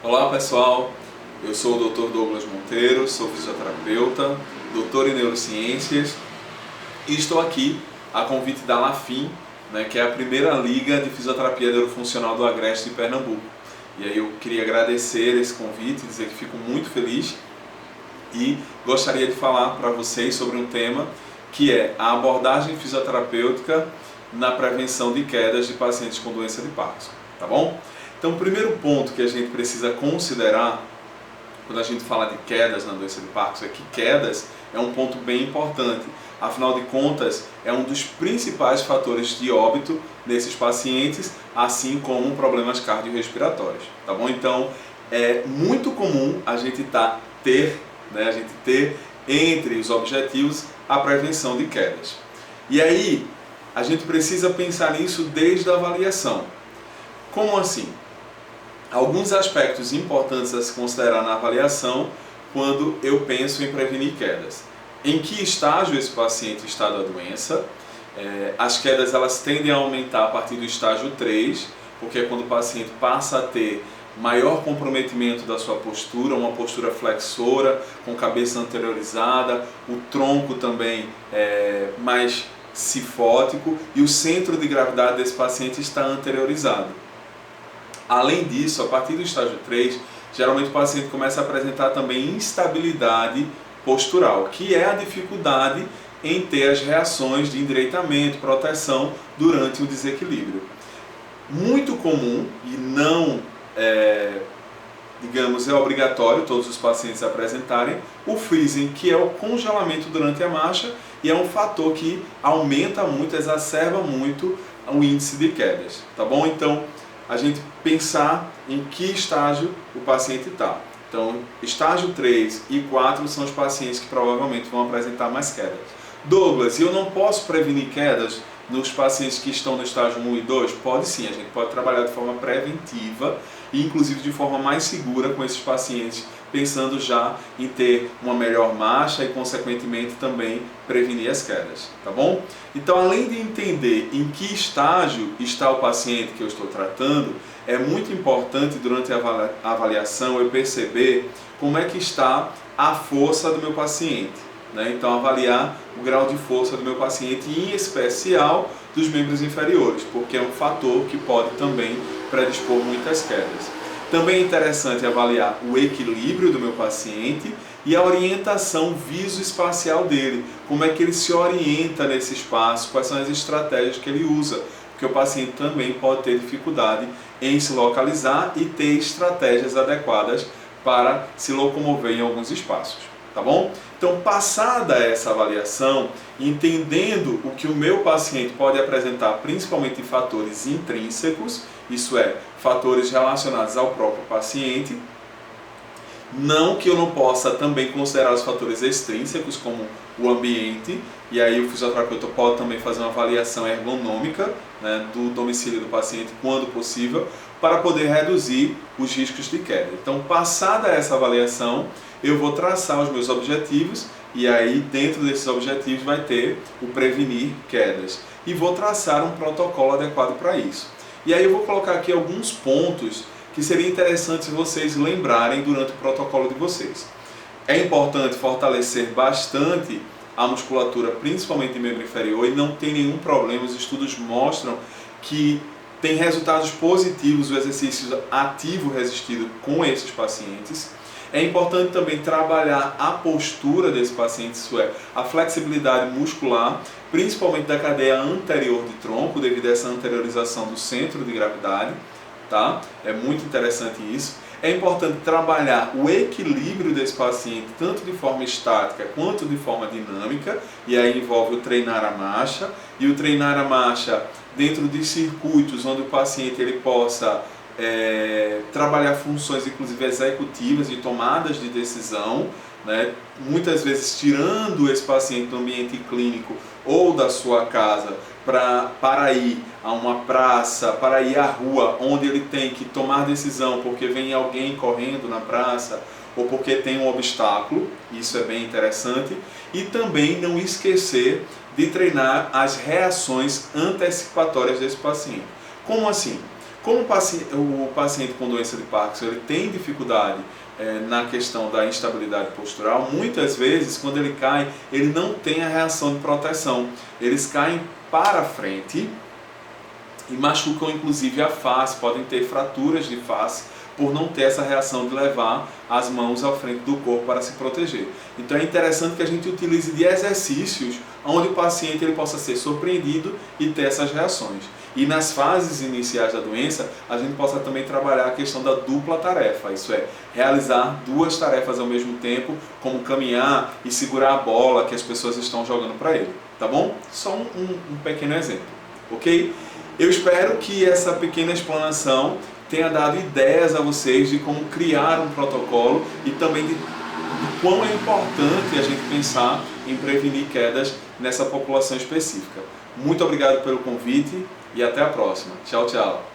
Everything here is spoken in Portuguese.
Olá pessoal, eu sou o Dr. Douglas Monteiro, sou fisioterapeuta, doutor em neurociências e estou aqui a convite da LAFIM, que é a primeira liga de fisioterapia neurofuncional do Agreste de Pernambuco. E aí eu queria agradecer esse convite, dizer que fico muito feliz e gostaria de falar para vocês sobre um tema que é a abordagem fisioterapêutica na prevenção de quedas de pacientes com doença de Parkinson, tá bom? Então, o primeiro ponto que a gente precisa considerar quando a gente fala de quedas na doença de Parkinson é que quedas é um ponto bem importante. Afinal de contas, é um dos principais fatores de óbito nesses pacientes, assim como problemas cardiorrespiratórios, tá bom? Então, é muito comum a gente ter entre os objetivos a prevenção de quedas. E aí, a gente precisa pensar nisso desde a avaliação. Como assim? Alguns aspectos importantes a se considerar na avaliação quando eu penso em prevenir quedas. Em que estágio esse paciente está da doença? As quedas elas tendem a aumentar a partir do estágio 3, porque é quando o paciente passa a ter maior comprometimento da sua postura, uma postura flexora, com cabeça anteriorizada, o tronco também mais cifótico e o centro de gravidade desse paciente está anteriorizado. Além disso, a partir do estágio 3, geralmente o paciente começa a apresentar também instabilidade postural, que é a dificuldade em ter as reações de endireitamento, proteção durante o desequilíbrio. Muito comum e não é obrigatório todos os pacientes apresentarem o freezing, que é o congelamento durante a marcha e é um fator que aumenta muito, exacerba muito o índice de quedas, tá bom? Então, a gente pensar em que estágio o paciente está. Então, estágio 3 e 4 são os pacientes que provavelmente vão apresentar mais quedas. Douglas, eu não posso prevenir quedas nos pacientes que estão no estágio 1 e 2? Pode sim, a gente pode trabalhar de forma preventiva e inclusive de forma mais segura com esses pacientes, pensando já em ter uma melhor marcha e consequentemente também prevenir as quedas, tá bom? Então, além de entender em que estágio está o paciente que eu estou tratando, é muito importante durante a avaliação eu perceber como é que está a força do meu paciente, Então, avaliar o grau de força do meu paciente, em especial dos membros inferiores, porque é um fator que pode também predispor muitas quedas. Também é interessante avaliar o equilíbrio do meu paciente e a orientação visoespacial dele, como é que ele se orienta nesse espaço, quais são as estratégias que ele usa, porque o paciente também pode ter dificuldade em se localizar e ter estratégias adequadas para se locomover em alguns espaços, tá bom? Então, passada essa avaliação, entendendo o que o meu paciente pode apresentar, principalmente em fatores intrínsecos, isso é, fatores relacionados ao próprio paciente, não que eu não possa também considerar os fatores extrínsecos, como o ambiente, e aí o fisioterapeuta pode também fazer uma avaliação ergonômica do domicílio do paciente, quando possível, para poder reduzir os riscos de queda. Então, passada essa avaliação, eu vou traçar os meus objetivos, e aí dentro desses objetivos vai ter o prevenir quedas. E vou traçar um protocolo adequado para isso. E aí eu vou colocar aqui alguns pontos que seria interessante vocês lembrarem durante o protocolo de vocês. É importante fortalecer bastante a musculatura, principalmente em membro inferior, e não tem nenhum problema. Os estudos mostram que tem resultados positivos o exercício ativo resistido com esses pacientes. É importante também trabalhar a postura desse paciente, isso é, a flexibilidade muscular, principalmente da cadeia anterior de tronco, devido a essa anteriorização do centro de gravidade, tá? É muito interessante isso. É importante trabalhar o equilíbrio desse paciente, tanto de forma estática quanto de forma dinâmica, e aí envolve o treinar a marcha, e o treinar a marcha dentro de circuitos onde o paciente ele possa trabalhar funções inclusive executivas de tomadas de decisão, muitas vezes tirando esse paciente do ambiente clínico ou da sua casa para ir a uma praça, para ir à rua onde ele tem que tomar decisão porque vem alguém correndo na praça ou porque tem um obstáculo, isso é bem interessante, e também não esquecer de treinar as reações antecipatórias desse paciente. Como assim? Como o paciente com doença de Parkinson ele tem dificuldade na questão da instabilidade postural, muitas vezes quando ele cai, ele não tem a reação de proteção. Eles caem para frente e machucam inclusive a face, podem ter fraturas de face por não ter essa reação de levar as mãos à frente do corpo para se proteger. Então é interessante que a gente utilize de exercícios onde o paciente ele possa ser surpreendido e ter essas reações. E nas fases iniciais da doença, a gente possa também trabalhar a questão da dupla tarefa, isso é, realizar duas tarefas ao mesmo tempo, como caminhar e segurar a bola que as pessoas estão jogando para ele, tá bom? Só um pequeno exemplo, ok? Eu espero que essa pequena explanação tenha dado ideias a vocês de como criar um protocolo e também de quão é importante a gente pensar em prevenir quedas nessa população específica. Muito obrigado pelo convite e até a próxima. Tchau, tchau.